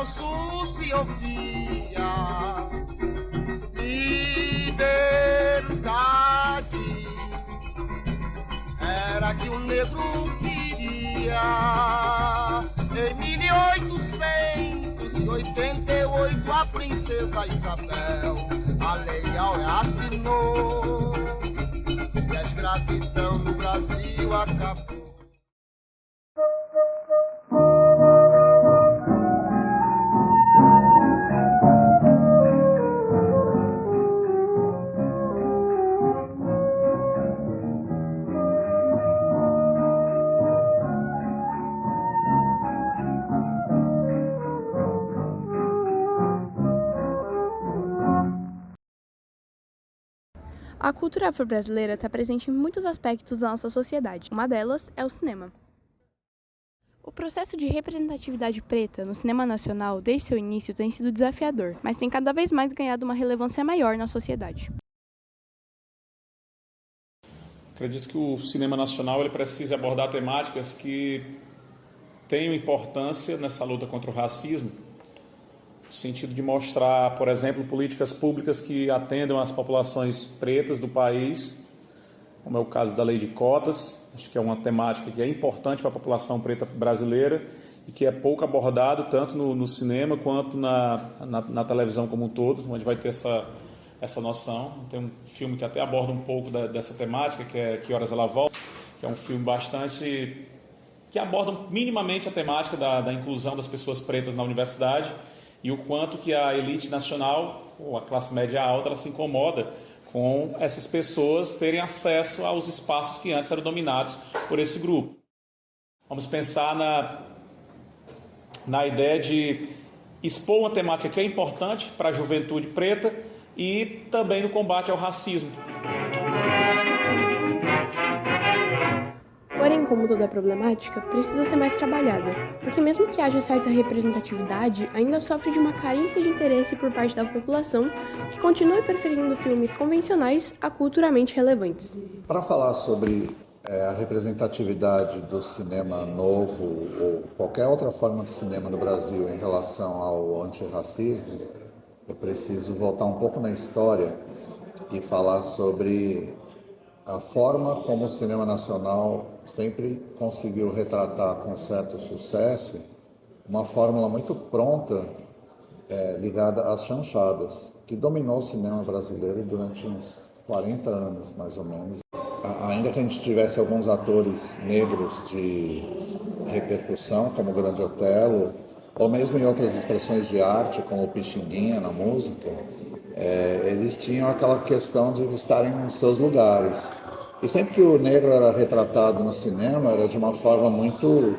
manso se ouvia. Liberdade era que o negro queria. Em 1888 a princesa Isabel a Lei Áurea assinou e a escravidão no Brasil acabou. A cultura afro-brasileira está presente em muitos aspectos da nossa sociedade. Uma delas é o cinema. O processo de representatividade preta no cinema nacional, desde seu início, tem sido desafiador, mas tem cada vez mais ganhado uma relevância maior na sociedade. Acredito que o cinema nacional ele precisa abordar temáticas que tenham importância nessa luta contra o racismo, no sentido de mostrar, por exemplo, políticas públicas que atendam às populações pretas do país, como é o caso da lei de cotas. Acho que é uma temática que é importante para a população preta brasileira e que é pouco abordado tanto no cinema quanto na televisão como um todo, onde vai ter essa noção. Tem um filme que até aborda um pouco dessa temática, que é Que Horas Ela Volta, que é um filme que aborda minimamente a temática da inclusão das pessoas pretas na universidade e o quanto que a elite nacional, ou a classe média alta, ela se incomoda com essas pessoas terem acesso aos espaços que antes eram dominados por esse grupo. Vamos pensar na ideia de expor uma temática que é importante para a juventude preta e também no combate ao racismo. Porém, como toda problemática, precisa ser mais trabalhada, porque mesmo que haja certa representatividade, ainda sofre de uma carência de interesse por parte da população que continua preferindo filmes convencionais a culturalmente relevantes. Para falar sobre a representatividade do cinema novo ou qualquer outra forma de cinema no Brasil em relação ao antirracismo, eu preciso voltar um pouco na história e falar sobre a forma como o cinema nacional sempre conseguiu retratar com certo sucesso uma fórmula muito pronta ligada às chanchadas, que dominou o cinema brasileiro durante uns 40 anos, mais ou menos. Ainda que a gente tivesse alguns atores negros de repercussão, como o Grande Otelo, ou mesmo em outras expressões de arte, como o Pixinguinha na música, eles tinham aquela questão de estarem em seus lugares. E sempre que o negro era retratado no cinema, era de uma forma muito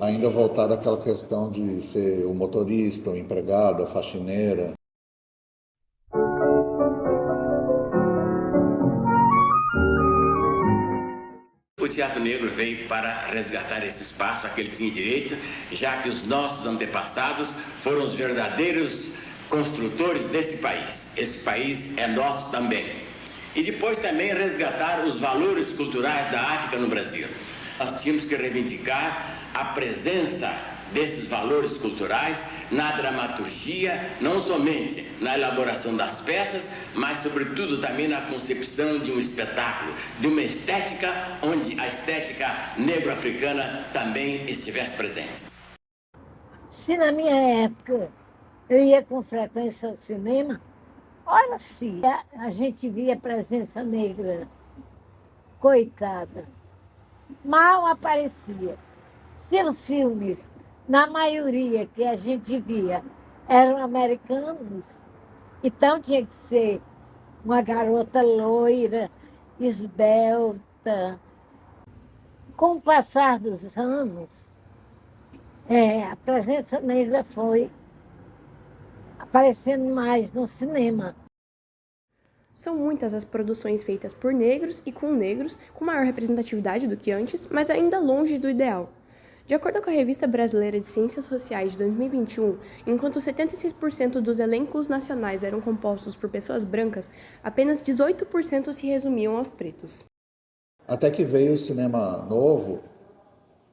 ainda voltada àquela questão de ser o motorista, o empregado, a faxineira. O Teatro Negro veio para resgatar esse espaço a que ele tinha direito, já que os nossos antepassados foram os verdadeiros construtores desse país. Esse país é nosso também. E depois também resgatar os valores culturais da África no Brasil. Nós tínhamos que reivindicar a presença desses valores culturais na dramaturgia, não somente na elaboração das peças, mas sobretudo também na concepção de um espetáculo, de uma estética onde a estética negro-africana também estivesse presente. Se na minha época eu ia com frequência ao cinema, olha se a gente via presença negra, coitada, mal aparecia. Seus filmes, na maioria que a gente via, eram americanos, então tinha que ser uma garota loira, esbelta. Com o passar dos anos, a presença negra foi aparecendo mais no cinema. São muitas as produções feitas por negros e com maior representatividade do que antes, mas ainda longe do ideal. De acordo com a Revista Brasileira de Ciências Sociais de 2021, enquanto 76% dos elencos nacionais eram compostos por pessoas brancas, apenas 18% se resumiam aos pretos. Até que veio o cinema novo,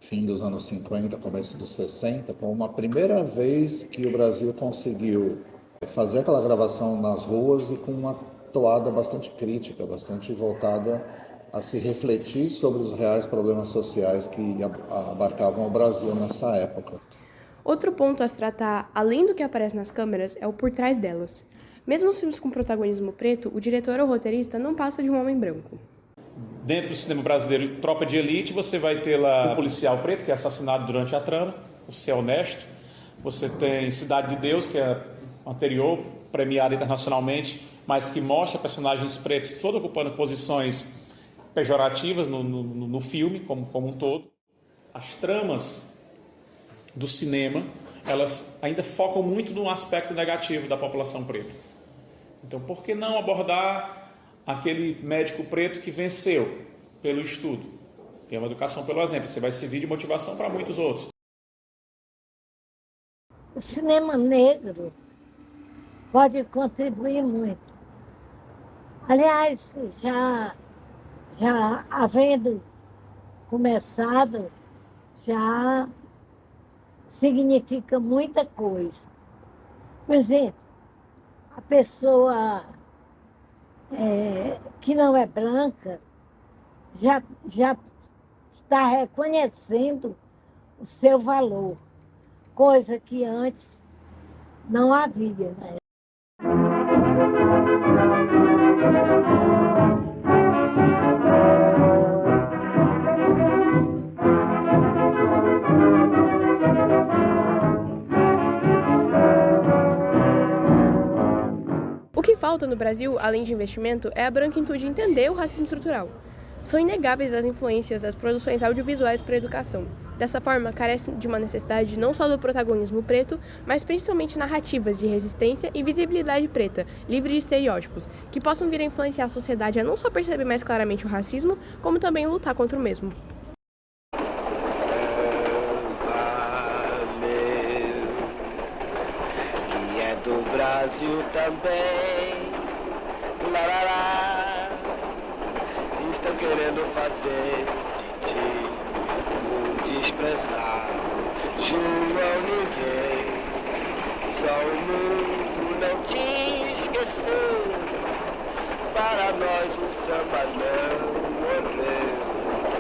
fim dos anos 50, começo dos 60, como uma primeira vez que o Brasil conseguiu fazer aquela gravação nas ruas e com uma toada bastante crítica, bastante voltada a se refletir sobre os reais problemas sociais que abarcavam o Brasil nessa época. Outro ponto a se tratar, além do que aparece nas câmeras, é o por trás delas. Mesmo nos filmes com protagonismo preto, o diretor ou roteirista não passa de um homem branco. Dentro do cinema brasileiro, Tropa de Elite, você vai ter lá o policial preto, que é assassinado durante a trama, o Ser Honesto. Você tem Cidade de Deus, que é anterior, premiada internacionalmente, mas que mostra personagens pretos todos ocupando posições pejorativas no filme, como um todo. As tramas do cinema, elas ainda focam muito no aspecto negativo da população preta. Então, por que não abordar aquele médico preto que venceu pelo estudo? Tem uma educação pelo exemplo, você vai servir de motivação para muitos outros. O cinema negro pode contribuir muito. Aliás, já havendo começado, já significa muita coisa. Por exemplo, a pessoa que não é branca já está reconhecendo o seu valor, coisa que antes não havia, né? O que falta no Brasil, além de investimento, é a branquitude entender o racismo estrutural. São inegáveis as influências das produções audiovisuais para a educação. Dessa forma, carece de uma necessidade não só do protagonismo preto, mas principalmente narrativas de resistência e visibilidade preta, livre de estereótipos, que possam vir a influenciar a sociedade a não só perceber mais claramente o racismo, como também lutar contra o mesmo. Que é do Brasil também, larará, estão querendo fazer de ti o desprezado, João ninguém, só o mundo não te esqueceu, para nós o samba não morreu.